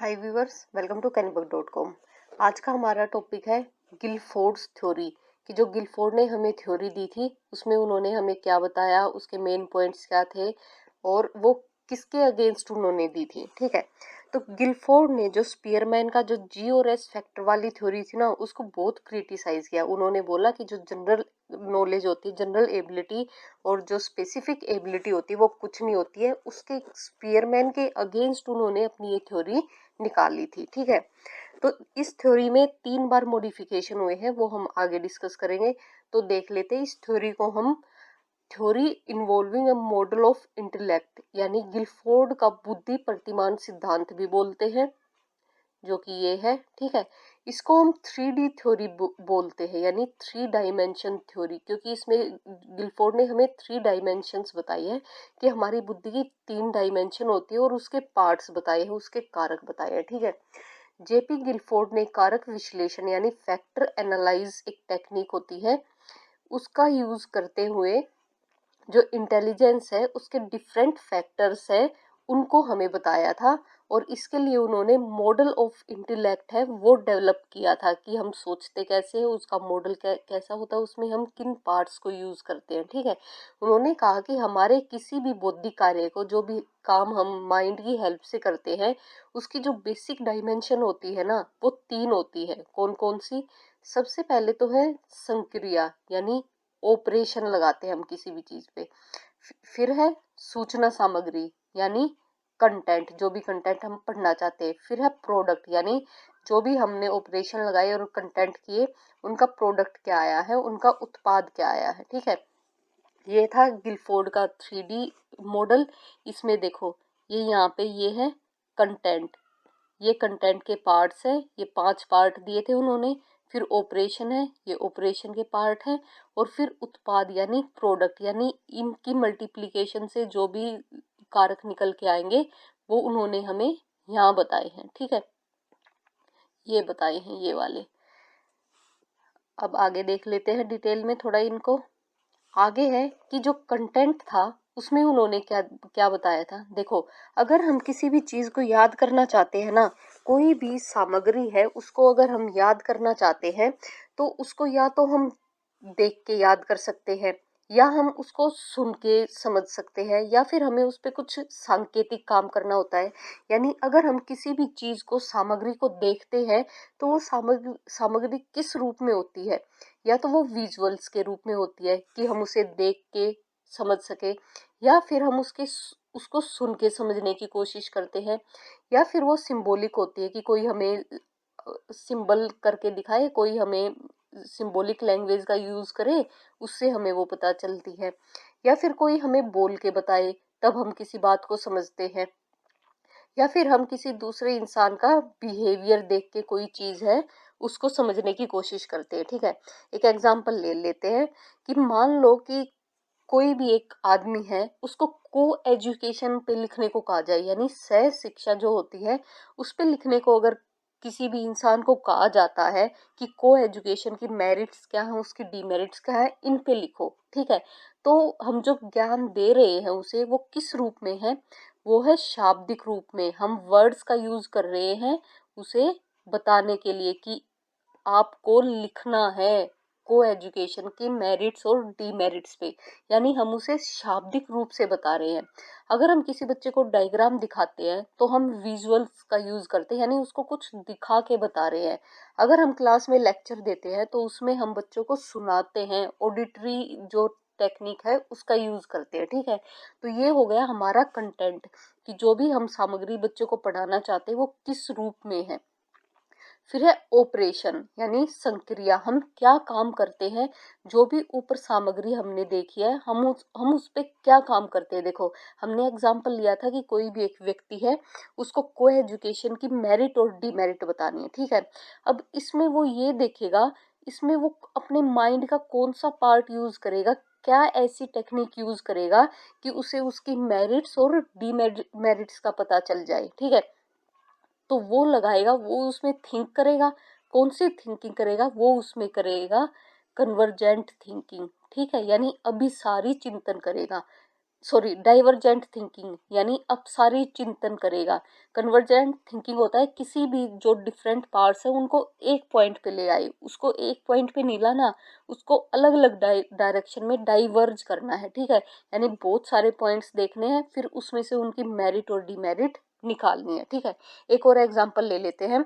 Hi viewers, welcome to कैनबुक.com। आज का हमारा टॉपिक है गिलफोर्ड्स थ्योरी कि जो गिलफोर्ड ने हमें थ्योरी दी थी उसमें उन्होंने हमें क्या बताया, उसके मेन पॉइंट्स क्या थे और वो किसके अगेंस्ट उन्होंने दी थी। ठीक है, तो गिलफोर्ड ने जो स्पीयरमैन का जो जी और एस फैक्टर वाली थ्योरी थी ना, उसको बहुत क्रिटिसाइज किया। उन्होंने बोला कि जो जनरल नॉलेज होती है, जनरल एबिलिटी और जो स्पेसिफिक एबिलिटी होती है वो कुछ नहीं होती है। उसके स्पीयरमैन के अगेंस्ट उन्होंने अपनी ये थ्योरी निकाली थी। ठीक है, तो इस थ्योरी में 3 बार मॉडिफिकेशन हुए हैं, वो हम आगे डिस्कस करेंगे। तो देख लेते हैं इस थ्योरी को। हम theory involving a model of intellect यानी गिलफोर्ड का बुद्धि प्रतिमान सिद्धांत भी बोलते हैं, जो कि ये है। ठीक है, इसको हम 3D थ्योरी बोलते हैं, यानी 3 डायमेंशन थ्योरी, क्योंकि इसमें गिलफोर्ड ने हमें 3 डायमेंशंस बताई है कि हमारी बुद्धि की 3 डायमेंशन होती है और उसके पार्ट्स बताए हैं, उसके कारक बताए हैं। ठीक है, जेपी गिलफोर्ड ने कारक विश्लेषण यानी फैक्टर एनालाइज एक टेक्निक होती है, उसका यूज करते हुए जो इंटेलिजेंस है उसके डिफरेंट फैक्टर्स है उनको हमें बताया था। और इसके लिए उन्होंने मॉडल ऑफ इंटेलेक्ट है वो डेवलप किया था कि हम सोचते कैसे हैं, उसका मॉडल कैसा होता है, उसमें हम किन पार्ट्स को यूज करते हैं। ठीक है, उन्होंने कहा कि हमारे किसी भी बौद्धिक कार्य को, जो भी काम हम माइंड की हेल्प से करते हैं, उसकी जो बेसिक डायमेंशन होती है ना, वो 3 होती है। कौन कौन सी? सबसे पहले तो है संक्रिया, यानी ऑपरेशन लगाते हैं हम किसी भी चीज पे। फिर है सूचना सामग्री यानी कंटेंट, जो भी कंटेंट हम पढ़ना चाहते हैं। फिर है प्रोडक्ट, यानी जो भी हमने ऑपरेशन लगाए और कंटेंट किए, उनका प्रोडक्ट क्या आया है, उनका उत्पाद क्या आया है। ठीक है, ये था गिलफोर्ड का 3D मॉडल। इसमें देखो, ये यहाँ पे ये है कंटेंट, ये कंटेंट के पार्ट्स है, ये 5 पार्ट दिए थे उन्होंने। फिर ऑपरेशन है, ये ऑपरेशन के पार्ट है। और फिर उत्पाद यानी प्रोडक्ट, यानी इनकी मल्टीप्लिकेशन से जो भी कारक निकल के आएंगे वो उन्होंने हमें यहाँ बताए हैं। ठीक है, ये बताए हैं ये वाले। अब आगे देख लेते हैं डिटेल में थोड़ा इनको। आगे है कि जो कंटेंट था उसमें उन्होंने क्या क्या बताया था। देखो, अगर हम किसी भी चीज को याद करना चाहते हैं ना, कोई भी सामग्री है उसको अगर हम याद करना चाहते हैं, तो उसको या तो हम देख के याद कर सकते हैं, या हम उसको सुन के समझ सकते हैं, या फिर हमें उस पे कुछ सांकेतिक काम करना होता है। यानी अगर हम किसी भी चीज को, सामग्री को देखते हैं, तो वो सामग्री किस रूप में होती है? या तो वो विजुअल्स के रूप में होती है कि हम उसे देख के समझ सके, या फिर हम उसको सुन के समझने की कोशिश करते हैं, या फिर वो सिंबॉलिक होती है कि कोई हमें सिंबल करके दिखाए, कोई हमें सिंबॉलिक लैंग्वेज का यूज करे, उससे हमें वो पता चलती है, या फिर कोई हमें बोल के बताए तब हम किसी बात को समझते हैं, या फिर हम किसी दूसरे इंसान का बिहेवियर देख के कोई चीज है उसको समझने की कोशिश करते हैं। ठीक है, एक एग्जांपल ले लेते हैं कि मान लो कि कोई भी एक आदमी है, उसको को एजुकेशन पे लिखने को कहा जाए, यानी सह शिक्षा जो होती है उस पे लिखने को अगर किसी भी इंसान को कहा जाता है कि को एजुकेशन की मेरिट्स क्या है, उसकी डीमेरिट्स क्या है, इन पे लिखो। ठीक है, तो हम जो ज्ञान दे रहे हैं उसे, वो किस रूप में है? वो है शाब्दिक रूप में। हम वर्ड्स का यूज कर रहे हैं उसे बताने के लिए कि आपको लिखना है को एजुकेशन की मेरिट्स और डीमेरिट्स पे, यानी हम उसे शाब्दिक रूप से बता रहे हैं। अगर हम किसी बच्चे को डायग्राम दिखाते हैं तो हम विजुअल्स का यूज करते हैं, यानी उसको कुछ दिखा के बता रहे हैं। अगर हम क्लास में लेक्चर देते हैं तो उसमें हम बच्चों को सुनाते हैं, ऑडिटरी जो टेक्निक है उसका यूज करते हैं। ठीक है, तो ये हो गया हमारा कंटेंट कि जो भी हम सामग्री बच्चों को पढ़ाना चाहते हैं वो किस रूप में है। फिर है ऑपरेशन यानी संक्रिया, हम क्या काम करते हैं, जो भी ऊपर सामग्री हमने देखी है हम उस पे क्या काम करते हैं। देखो, हमने एग्जांपल लिया था कि कोई भी एक व्यक्ति है, उसको को एजुकेशन की मेरिट और डीमेरिट बतानी है। ठीक है, अब इसमें वो ये देखेगा, इसमें वो अपने माइंड का कौन सा पार्ट यूज करेगा, क्या ऐसी टेक्निक यूज करेगा कि उसे उसकी मेरिट्स और डीमेरिट्स का पता चल जाए। ठीक है, तो वो लगाएगा, वो उसमें थिंक करेगा। कौन सी थिंकिंग करेगा? वो उसमें करेगा कन्वर्जेंट थिंकिंग। ठीक है, यानी अभिसारी चिंतन करेगा। सॉरी डाइवर्जेंट थिंकिंग यानी अपसारी चिंतन करेगा। कन्वर्जेंट थिंकिंग होता है किसी भी जो डिफरेंट पार्ट्स है उनको एक पॉइंट पे ले आए, उसको एक पॉइंट पे नहीं लाना, उसको अलग अलग डायरेक्शन में डाइवर्ज करना है, ठीक है। यानी बहुत सारे पॉइंट्स देखने हैं, फिर उसमें से उनकी मेरिट और डिमेरिट निकालनी है, ठीक है। एक और एग्जांपल ले लेते हैं।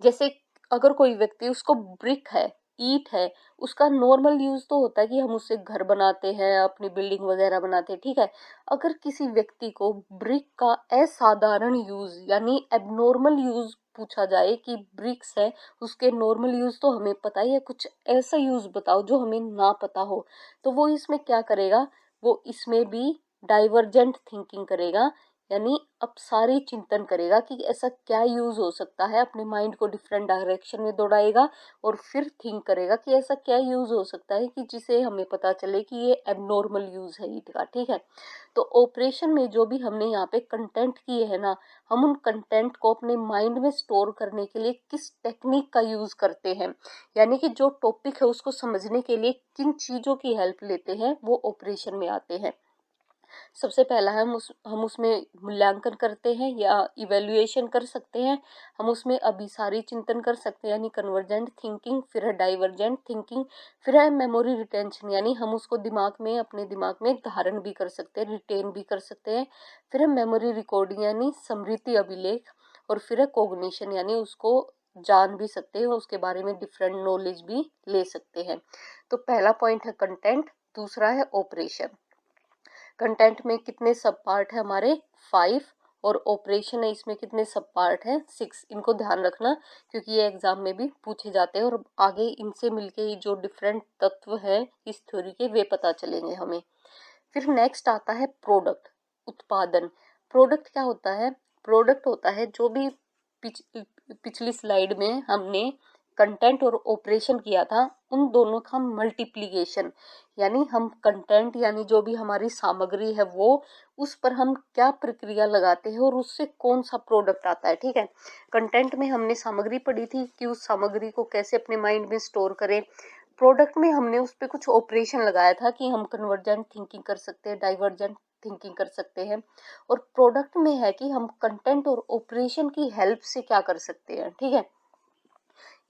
जैसे अगर कोई व्यक्ति, उसको ब्रिक है, ईंट है, उसका नॉर्मल यूज तो होता है कि हम उससे घर बनाते हैं, अपनी बिल्डिंग वगैरह बनाते हैं, ठीक है। अगर किसी व्यक्ति को ब्रिक का असाधारण यूज यानी एबनॉर्मल यूज पूछा जाए कि ब्रिक्स है, उसके नॉर्मल यूज तो हमें पता ही है, कुछ ऐसा यूज बताओ जो हमें ना पता हो, तो वो इसमें क्या करेगा, वो इसमें भी डाइवर्जेंट थिंकिंग करेगा, यानी अपसारी चिंतन करेगा कि ऐसा क्या यूज हो सकता है, अपने माइंड को डिफरेंट डायरेक्शन में दौड़ाएगा और फिर थिंक करेगा कि ऐसा क्या यूज हो सकता है कि जिसे हमें पता चले कि ये एबनॉर्मल यूज है ईट का, ठीक है। तो ऑपरेशन में जो भी हमने यहाँ पे कंटेंट किए है ना, हम उन कंटेंट को अपने माइंड में स्टोर करने के लिए किस टेक्निक का यूज करते हैं, यानी कि जो टॉपिक है उसको समझने के लिए किन चीजों की हेल्प लेते हैं, वो ऑपरेशन में आते हैं। सबसे पहला हम उसमें मूल्यांकन करते हैं या इवेल्युएशन कर सकते हैं। हम उसमें अभिसारी चिंतन कर सकते हैं यानी कन्वर्जेंट थिंकिंग, फिर है डाइवर्जेंट थिंकिंग, फिर है मेमोरी रिटेंशन यानी हम उसको दिमाग में, अपने दिमाग में धारण भी कर सकते हैं, रिटेन भी कर सकते हैं। फिर है मेमोरी रिकॉर्डिंग यानी स्मृति अभिलेख, और फिर है कॉग्निशन यानी उसको जान भी सकते हैं, उसके बारे में डिफरेंट नॉलेज भी ले सकते हैं। तो पहला पॉइंट है कंटेंट, दूसरा है ऑपरेशन। कंटेंट में कितने सब पार्ट है हमारे, 5, और ऑपरेशन है इसमें कितने सब पार्ट है, 6। इनको ध्यान रखना क्योंकि ये एग्जाम में भी पूछे जाते हैं और आगे इनसे मिलके जो डिफरेंट तत्व है इस थ्योरी के वे पता चलेंगे हमें। फिर नेक्स्ट आता है प्रोडक्ट, उत्पादन। प्रोडक्ट क्या होता है, प्रोडक्ट होता है जो भी पिछली स्लाइड में हमने कंटेंट और ऑपरेशन किया था उन दोनों का मल्टीप्लिकेशन, यानी हम कंटेंट यानी जो भी हमारी सामग्री है वो, उस पर हम क्या प्रक्रिया लगाते हैं और उससे कौन सा प्रोडक्ट आता है, ठीक है। कंटेंट में हमने सामग्री पढ़ी थी कि उस सामग्री को कैसे अपने माइंड में स्टोर करें। प्रोडक्ट में हमने उस पर कुछ ऑपरेशन लगाया था कि हम कन्वर्जेंट थिंकिंग कर सकते हैं, डाइवर्जेंट थिंकिंग कर सकते हैं। और प्रोडक्ट में है कि हम कंटेंट और ऑपरेशन की हेल्प से क्या कर सकते हैं, ठीक है।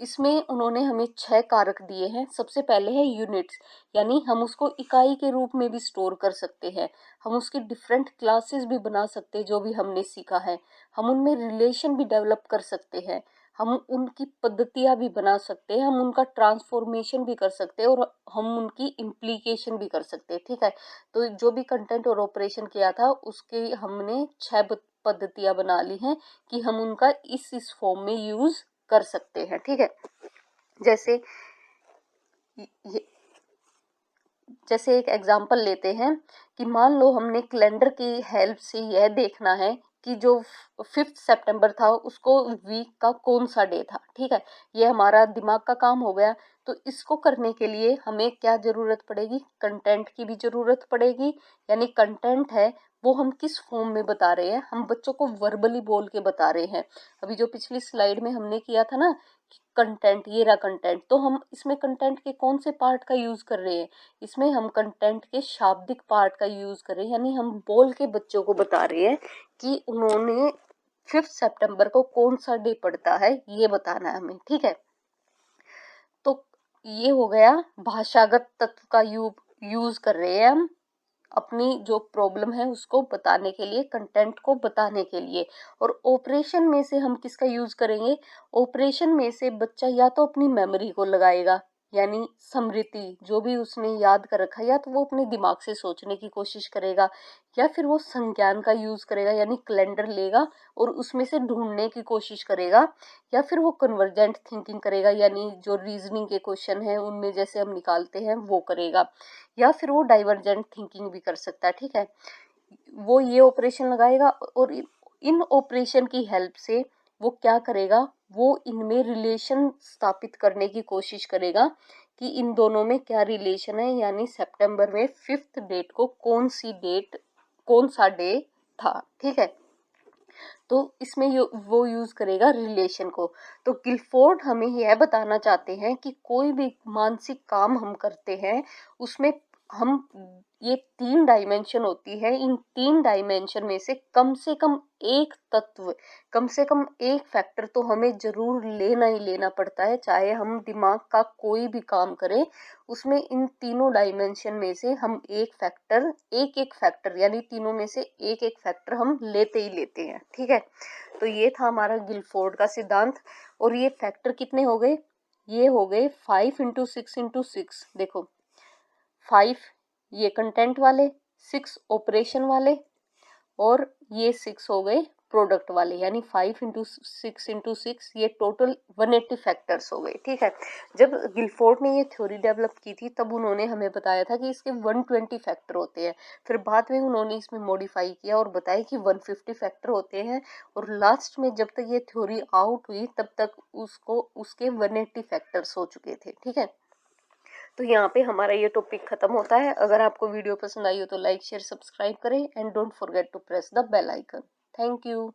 इसमें उन्होंने हमें 6 कारक दिए हैं। सबसे पहले है यूनिट्स, यानी हम उसको इकाई के रूप में भी स्टोर कर सकते हैं। हम उसकी डिफरेंट क्लासेस भी बना सकते हैं जो भी हमने सीखा है। हम उनमें रिलेशन भी डेवलप कर सकते हैं। हम उनकी पद्धतियाँ भी बना सकते हैं, हम उनका ट्रांसफॉर्मेशन भी कर सकते हैं और हम उनकी इम्प्लीकेशन भी कर सकते हैं, ठीक है। तो जो भी कंटेंट और ऑपरेशन किया था उसके हमने 6 पद्धतियाँ बना ली हैं कि हम उनका इस फॉर्म में यूज कर सकते हैं, ठीक है। जैसे ये, जैसे एक एग्जांपल लेते हैं कि मान लो हमने कैलेंडर की हेल्प से यह देखना है कि जो 5 सितंबर था उसको वीक का कौन सा डे था, ठीक है। ये हमारा दिमाग का काम हो गया। तो इसको करने के लिए हमें क्या जरूरत पड़ेगी, कंटेंट की भी जरूरत पड़ेगी, यानी कंटेंट है वो हम किस फॉर्म में बता रहे हैं, हम बच्चों को वर्बली बोल के बता रहे हैं। अभी जो पिछली स्लाइड में हमने किया था ना कंटेंट, ये रहा कंटेंट, तो हम इसमें कंटेंट के कौन से पार्ट का यूज कर रहे हैं, इसमें हम कंटेंट के शाब्दिक पार्ट का यूज करें, यानी हम बोल के बच्चों को बता रहे हैं कि उन्होंने 5 सितंबर को कौन सा डे पड़ता है, ये बताना है हमें, ठीक है। तो ये हो गया भाषागत तत्व का यूज कर रहे हैं हम अपनी जो प्रॉब्लम है उसको बताने के लिए, कंटेंट को बताने के लिए। और ऑपरेशन में से हम किसका यूज करेंगे, ऑपरेशन में से बच्चा या तो अपनी मेमोरी को लगाएगा, यानी स्मृति जो भी उसने याद कर रखा है, या तो वो अपने दिमाग से सोचने की कोशिश करेगा, या फिर वो संज्ञान का यूज करेगा यानी कैलेंडर लेगा और उसमें से ढूंढने की कोशिश करेगा, या फिर वो कन्वर्जेंट थिंकिंग करेगा यानी जो रीजनिंग के क्वेश्चन है उनमें जैसे हम निकालते हैं वो करेगा, या फिर वो डाइवर्जेंट थिंकिंग भी कर सकता है, ठीक है। वो ये ऑपरेशन लगाएगा और इन ऑपरेशन की हेल्प से वो क्या करेगा, वो इनमें रिलेशन स्थापित करने की कोशिश करेगा कि इन दोनों में क्या रिलेशन है, यानी सितंबर में 5th डेट को कौन सा डे था, ठीक है। तो इसमें वो यूज करेगा रिलेशन को। तो गिलफोर्ड हमें यह बताना चाहते हैं कि कोई भी मानसिक काम हम करते हैं उसमें हम ये 3 डायमेंशन होती है, इन 3 डायमेंशन में से कम एक तत्व, कम से कम एक फैक्टर तो हमें ज़रूर लेना ही लेना पड़ता है, चाहे हम दिमाग का कोई भी काम करें, उसमें इन तीनों डायमेंशन में से हम एक-एक फैक्टर यानी तीनों में से एक-एक फैक्टर हम लेते ही लेते हैं, ठीक है? तो ये था हमारा गिलफोर्ड का सिद्धांत और ये फैक्टर कितने हो गए? ये हो गए 5 इंटू 6 इंटू 6 देखो 5 ये कंटेंट वाले, 6 ऑपरेशन वाले और ये 6 हो गए प्रोडक्ट वाले यानी 5 इंटू 6 ये टोटल 180 फैक्टर्स हो गए, ठीक है। जब गिलफोर्ड ने ये थ्योरी डेवलप की थी तब उन्होंने हमें बताया था कि इसके 120 फैक्टर होते हैं, फिर बाद में उन्होंने इसमें मॉडिफाई किया और बताया कि 150 फैक्टर होते हैं और लास्ट में जब तक ये थ्योरी आउट हुई तब तक उसको उसके 180 फैक्टर्स हो चुके थे, ठीक है। तो यहाँ पे हमारा ये टॉपिक खत्म होता है। अगर आपको वीडियो पसंद आई हो तो लाइक शेयर सब्सक्राइब करें and don't forget to press the bell icon. Thank you.